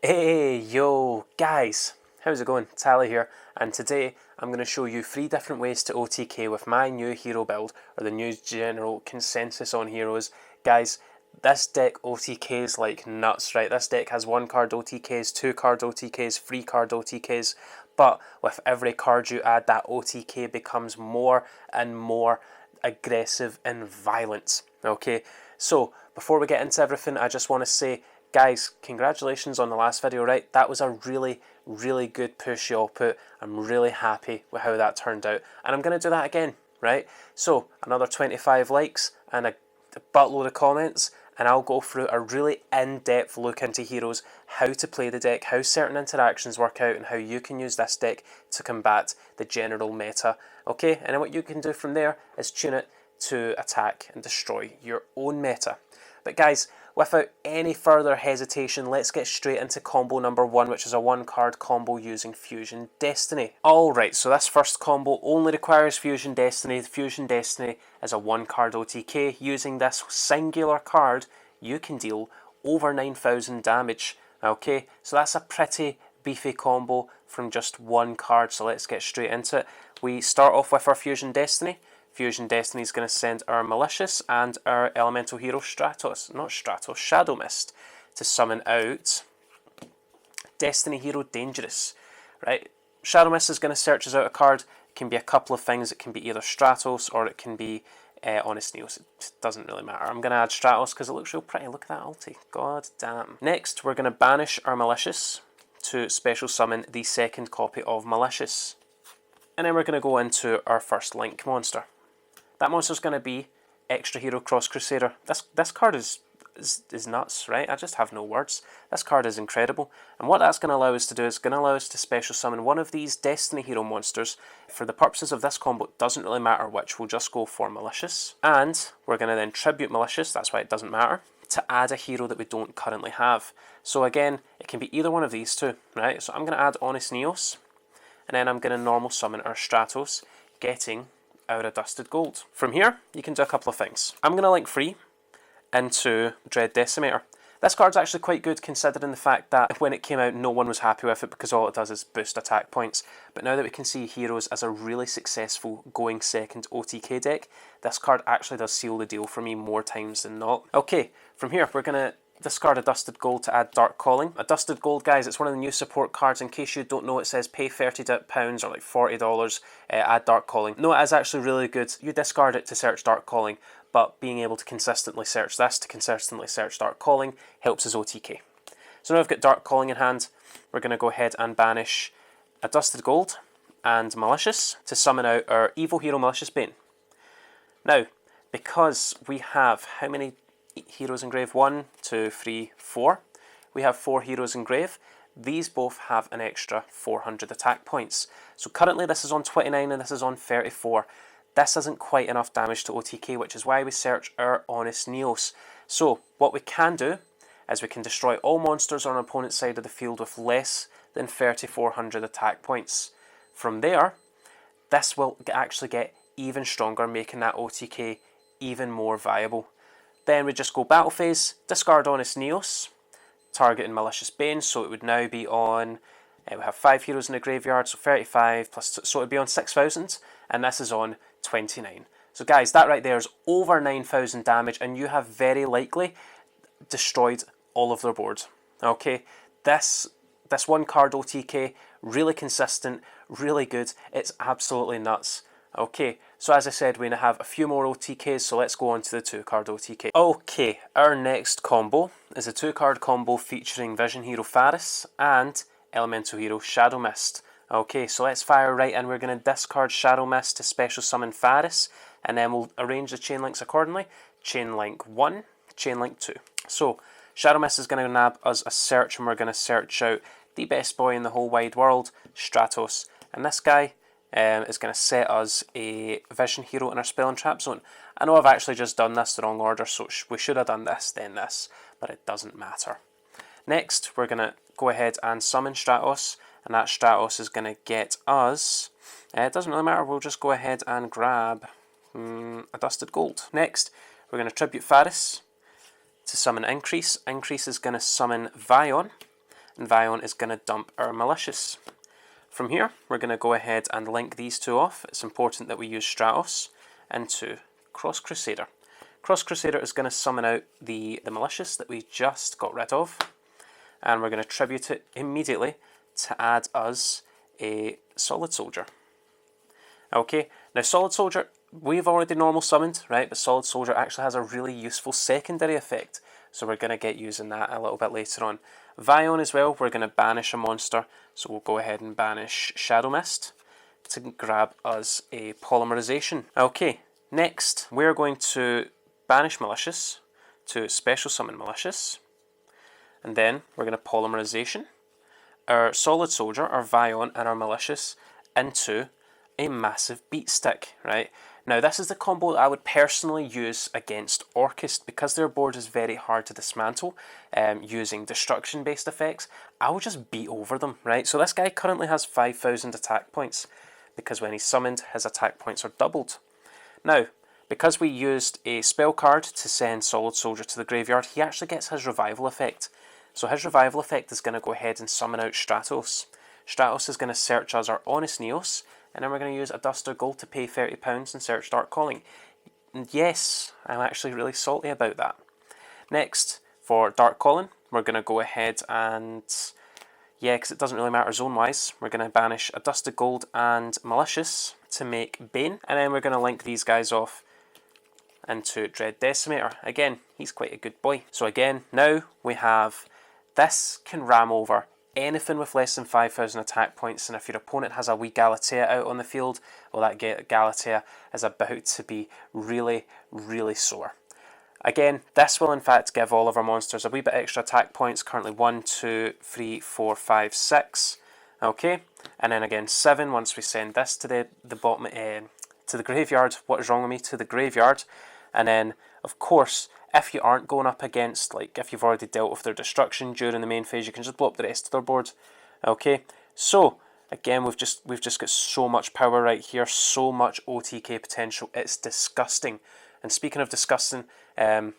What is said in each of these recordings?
Hey, yo, guys, how's it going? Tally here, and today I'm going to show you 3 different ways to OTK with my new hero build, or the new general consensus on heroes. Guys, this deck OTKs like nuts, right? This deck has 1 card OTKs, 2 card OTKs, 3 card OTKs, but with every card you add, that OTK becomes more and more aggressive and violent, okay? So, before we get into everything, I just want to say, guys, congratulations on the last video, right? That was a really good push y'all put. I'm really happy with how that turned out. And I'm going to do that again, right? So, another 25 likes and a buttload of comments, and I'll go through a really in-depth look into heroes, how to play the deck, how certain interactions work out, and how you can use this deck to combat the general meta. Okay, and then what you can do from there is tune it to attack and destroy your own meta. But guys, without any further hesitation, let's get straight into combo number 1, which is a 1 card combo using Fusion Destiny. Alright, so this first combo only requires Fusion Destiny. Fusion Destiny is a 1 card OTK. Using this singular card, you can deal over 9,000 damage. Okay, so that's a pretty beefy combo from just 1 card, so let's get straight into it. We start off with our Fusion Destiny. Fusion Destiny is going to send our Malicious and our Elemental Hero Shadow Mist to summon out Destiny Hero Dangerous. Right, Shadow Mist is going to search us out a card. It can be a couple of things. It can be either Stratos or it can be Honest Neos. It doesn't really matter. I'm going to add Stratos because it looks real pretty. Look at that ulti. God damn. Next, we're going to banish our Malicious to special summon the second copy of Malicious. And then we're going to go into our first Link monster. That monster's going to be Extra Hero Cross Crusader. This card is nuts, right? I just have no words. This card is incredible. And what that's going to allow us to do is going to allow us to special summon one of these Destiny Hero monsters. For the purposes of this combo, it doesn't really matter which. We'll just go for Malicious. And we're going to then tribute Malicious, that's why it doesn't matter, to add a hero that we don't currently have. So again, it can be either one of these two, right? So I'm going to add Honest Neos. And then I'm going to normal summon our Stratos, getting our Dusted Gold. From here, you can do a couple of things. I'm going to link free into Dread Decimator. This card's actually quite good considering the fact that when it came out, no one was happy with it because all it does is boost attack points. But now that we can see heroes as a really successful going second OTK deck, this card actually does seal the deal for me more times than not. Okay, from here, we're going to discard a Dusted Gold to add Dark Calling. A Dusted Gold, guys, it's one of the new support cards. In case you don't know, it says pay £30 or like $40, add Dark Calling. No, it is actually really good. You discard it to search Dark Calling, but being able to consistently search this to consistently search Dark Calling helps us OTK. So now I've got Dark Calling in hand, we're going to go ahead and banish a Dusted Gold and Malicious to summon out our Evil Hero Malicious Bane. Now, because we have how many heroes in grave? 1, 2, 3, 4. We have 4 heroes in grave. These both have an extra 400 attack points. So currently this is on 29 and this is on 34. This isn't quite enough damage to OTK, which is why we search our Honest Neos. So what we can do is we can destroy all monsters on our opponent's side of the field with less than 3,400 attack points. From there, this will actually get even stronger, making that OTK even more viable. Then we just go battle phase, discard Honest Neos, targeting Malicious Bane, so it would now be on, we have 5 heroes in the graveyard, so 35 plus, so it would be on 6,000, and this is on 29. So guys, that right there is over 9,000 damage, and you have very likely destroyed all of their board. Okay, this 1 card OTK, really consistent, really good, it's absolutely nuts. Okay, so as I said, we're going to have a few more OTKs, so let's go on to the 2 card OTK. Okay, our next combo is a 2 card combo featuring Vision Hero Faris and Elemental Hero Shadow Mist. Okay, so let's fire right in. We're going to discard Shadow Mist to special summon Faris, and then we'll arrange the chain links accordingly. Chain link 1, chain link 2. So, Shadow Mist is going to nab us a search, and we're going to search out the best boy in the whole wide world, Stratos. And this guy is going to set us a Vision Hero in our Spell and Trap Zone. I know I've actually just done this the wrong order, so we should have done this, then this, but it doesn't matter. Next, we're going to go ahead and summon Stratos, and that Stratos is going to get us, it doesn't really matter, we'll just go ahead and grab a Dusted Gold. Next, we're going to tribute Faris to summon Increase. Increase is going to summon Vion, and Vion is going to dump our malicious. From here, we're going to go ahead and link these two off. It's important that we use Stratos into Cross Crusader. Cross Crusader is going to summon out the malicious that we just got rid of, and we're going to tribute it immediately to add us a Solid Soldier. Okay, now Solid Soldier, we've already normal summoned, right? But Solid Soldier actually has a really useful secondary effect, so we're going to get using that a little bit later on. Vion as well, we're going to banish a monster, so we'll go ahead and banish Shadow Mist to grab us a Polymerization. Okay, next we're going to banish Malicious to special summon Malicious, and then we're going to Polymerization our Solid Soldier, our Vion, and our Malicious into a massive beat stick, right? Now this is the combo that I would personally use against Orchist because their board is very hard to dismantle using destruction based effects. I would just beat over them, right? So this guy currently has 5,000 attack points because when he's summoned his attack points are doubled. Now because we used a spell card to send Solid Soldier to the graveyard, he actually gets his revival effect. So his revival effect is going to go ahead and summon out Stratos. Stratos is going to search us our Honest Neos, and then we're going to use a Dust of Gold to pay £30 and search Dark Calling. And yes, I'm actually really salty about that. Next, for Dark Calling, we're going to go ahead and, yeah, because it doesn't really matter zone-wise, we're going to banish a Dust of Gold and Malicious to make Bane, and then we're going to link these guys off into Dread Decimator. Again, he's quite a good boy. So again, now we have this can ram over anything with less than 5,000 attack points, and if your opponent has a wee Galatea out on the field, well, that Galatea is about to be really, really sore. Again, this will in fact give all of our monsters a wee bit extra attack points, currently 1, 2, 3, 4, 5, 6. Okay, and then again 7 once we send this to the bottom, to the graveyard. What is wrong with me? To the graveyard. And then, of course, if you aren't going up against, like, if you've already dealt with their destruction during the main phase, you can just blow up the rest of their board. Okay, so again, we've just got so much power right here, so much OTK potential. It's disgusting. And speaking of disgusting, I'm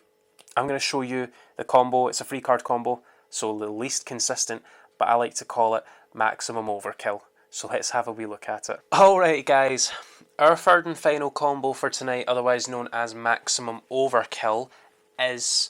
going to show you the combo. It's a free card combo, so the least consistent, but I like to call it maximum overkill. So let's have a wee look at it. Alright guys, our third and final combo for tonight, otherwise known as maximum overkill, is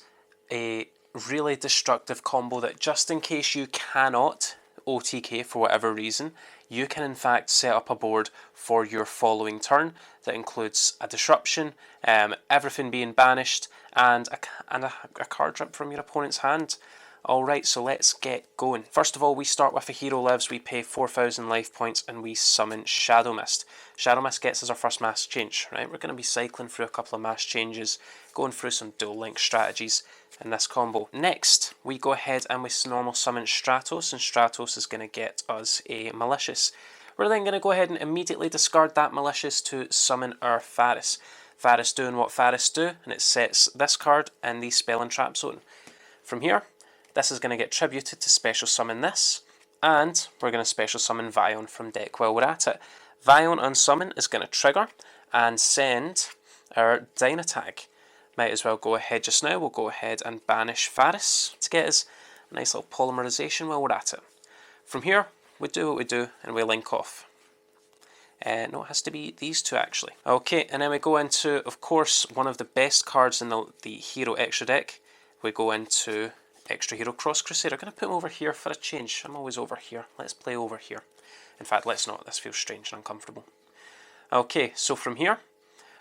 a really destructive combo that, just in case you cannot OTK for whatever reason, you can in fact set up a board for your following turn that includes a disruption, everything being banished, and a card rip from your opponent's hand. Alright, so let's get going. First of all, we start with a Hero Lives, we pay 4,000 life points, and we summon Shadow Mist. Shadow Mist gets us our first mass change, right? We're going to be cycling through a couple of mass changes, going through some dual link strategies in this combo. Next, we go ahead and we normal summon Stratos, and Stratos is going to get us a Malicious. We're then going to go ahead and immediately discard that Malicious to summon our Faris. Faris doing what Faris do, and it sets this card in the Spell and Trap zone. From here, this is going to get tributed to special summon this, and we're going to special summon Vion from deck while we're at it. Vion unsummon is going to trigger and send our Dynatag. Might as well go ahead just now, we'll go ahead and banish Faris to get us a nice little polymerization while we're at it. From here, we do what we do and we link off. No, it has to be these two actually. Okay, and then we go into, of course, one of the best cards in the Hero Extra deck. We go into Extra Hero Cross Crusader. I'm going to put him over here for a change. I'm always over here. Let's play over here. In fact, let's not. This feels strange and uncomfortable. Okay, so from here,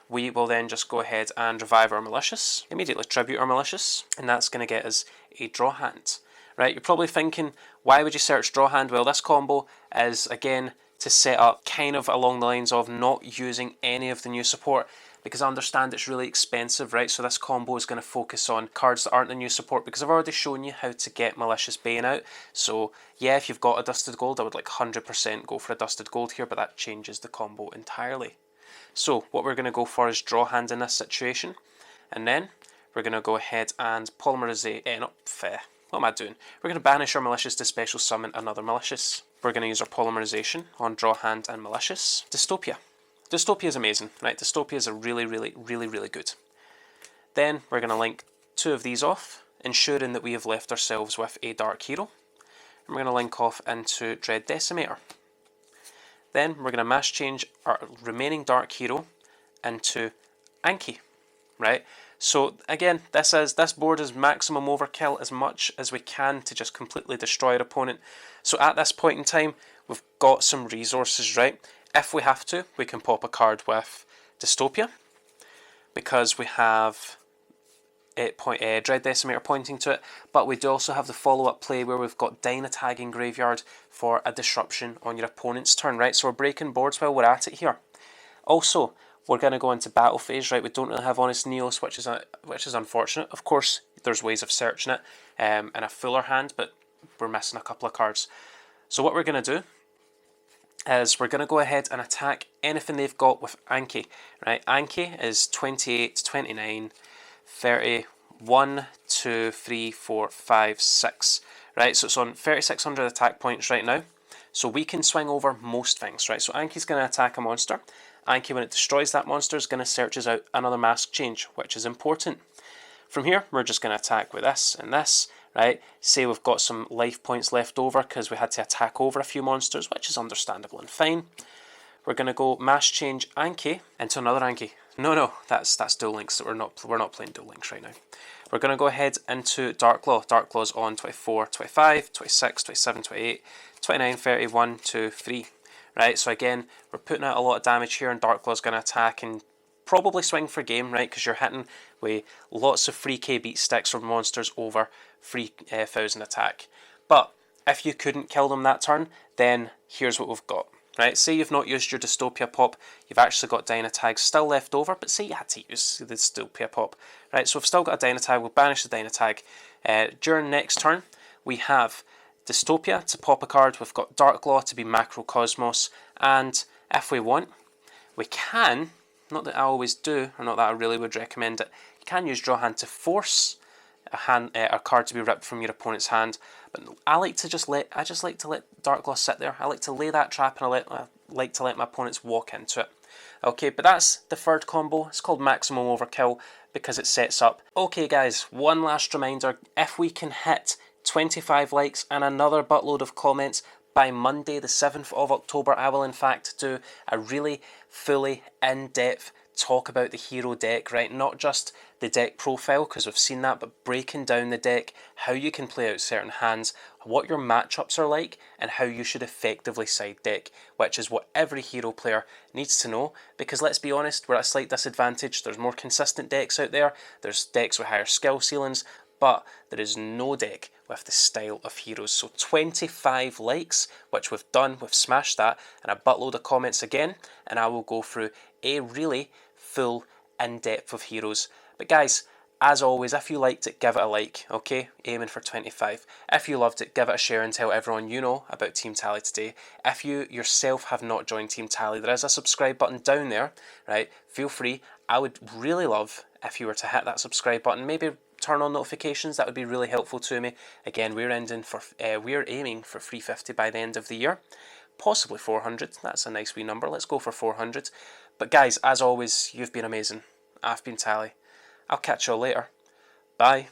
we will then just go ahead and revive our Malicious, immediately tribute our Malicious, and that's going to get us a draw hand. Right, you're probably thinking, why would you search draw hand? Well, this combo is, again, to set up kind of along the lines of not using any of the new support, because I understand it's really expensive, right? So this combo is going to focus on cards that aren't the new support, because I've already shown you how to get Malicious Bane out. So yeah, if you've got a Dusted Gold, I would like 100% go for a Dusted Gold here, but that changes the combo entirely. So what we're going to go for is draw hand in this situation, and then we're going to go ahead and polymerize, what am I doing? We're going to banish our Malicious to special summon another Malicious. We're going to use our polymerization on draw hand and Malicious. Dystopia. Dystopia is amazing, right? Dystopia is a really good. Then we're going to link two of these off, ensuring that we have left ourselves with a Dark Hero. and we're going to link off into Dread Decimator. Then we're going to mass change our remaining Dark Hero into Anki, right? So again, this board is maximum overkill as much as we can to just completely destroy our opponent. So at this point in time, we've got some resources, right? If we have to, we can pop a card with Dystopia, because we have Dread Decimator pointing to it, but we do also have the follow-up play where we've got Dynatag in Graveyard for a disruption on your opponent's turn, right? So we're breaking boards while we're at it here. Also, we're going to go into battle phase, right? We don't really have Honest Neos, which is unfortunate. Of course, there's ways of searching it in a fuller hand, but we're missing a couple of cards. So what we're going to do is we're going to go ahead and attack anything they've got with Anki, right? Anki is 28, 29, 30, 1, 2, 3, 4, 5, 6, right? So it's on 3,600 attack points right now. So we can swing over most things, right? So Anki's going to attack a monster. Anki, when it destroys that monster, is going to search us out another mask change, which is important. From here, we're just going to attack with this and this, right? Say we've got some life points left over because we had to attack over a few monsters, which is understandable and fine. We're going to go mass change Anki into another Anki. No, that's Duel Links. We're not playing Duel Links right now. We're going to go ahead into Darklaw. Darklaw's on 24, 25, 26, 27, 28, 29, 30, 1, 2, 3. Right, so again, we're putting out a lot of damage here, and Darklaw's going to attack and probably swing for game, right? Because you're hitting with lots of free K beat sticks or monsters over 3,000 attack. But if you couldn't kill them that turn, then here's what we've got. Right, say you've not used your Dystopia pop, you've actually got Dynatags still left over, but say you had to use the Dystopia pop. Right, so we've still got a Dynatag, we'll banish the Dynatag. During next turn, we have Dystopia to pop a card, we've got Darklaw to be Macrocosmos, and if we want, we can, not that I always do, or not that I really would recommend it, you can use Draw Hand to force a card to be ripped from your opponent's hand, but I just like to let Darklaw sit there. I like to lay that trap, and I like to let my opponents walk into it. Okay, but that's the third combo. It's called Maximum Overkill because it sets up. Okay guys, one last reminder, if we can hit 25 likes and another buttload of comments by Monday the 7th of October, I will in fact do a really fully in-depth talk about the hero deck, right? Not just the deck profile, because we've seen that, but breaking down the deck, how you can play out certain hands, what your matchups are like, and how you should effectively side deck, which is what every hero player needs to know, because let's be honest, we're at a slight disadvantage. There's more consistent decks out there, there's decks with higher skill ceilings, but there is no deck with the style of heroes. So 25 likes, which we've done, we've smashed that, and a buttload of comments again, and I will go through a really full in-depth of heroes. But guys, as always, if you liked it, give it a like, okay? Aiming for 25. If you loved it, give it a share and tell everyone you know about Team Tally today. If you yourself have not joined Team Tally, there is a subscribe button down there, right? Feel free. I would really love if you were to hit that subscribe button, maybe turn on notifications. That would be really helpful to me. Again, we're aiming for 350 by the end of the year, possibly 400. That's a nice wee number. Let's go for 400. But guys, as always, you've been amazing. I've been Tally. I'll catch you all later. Bye.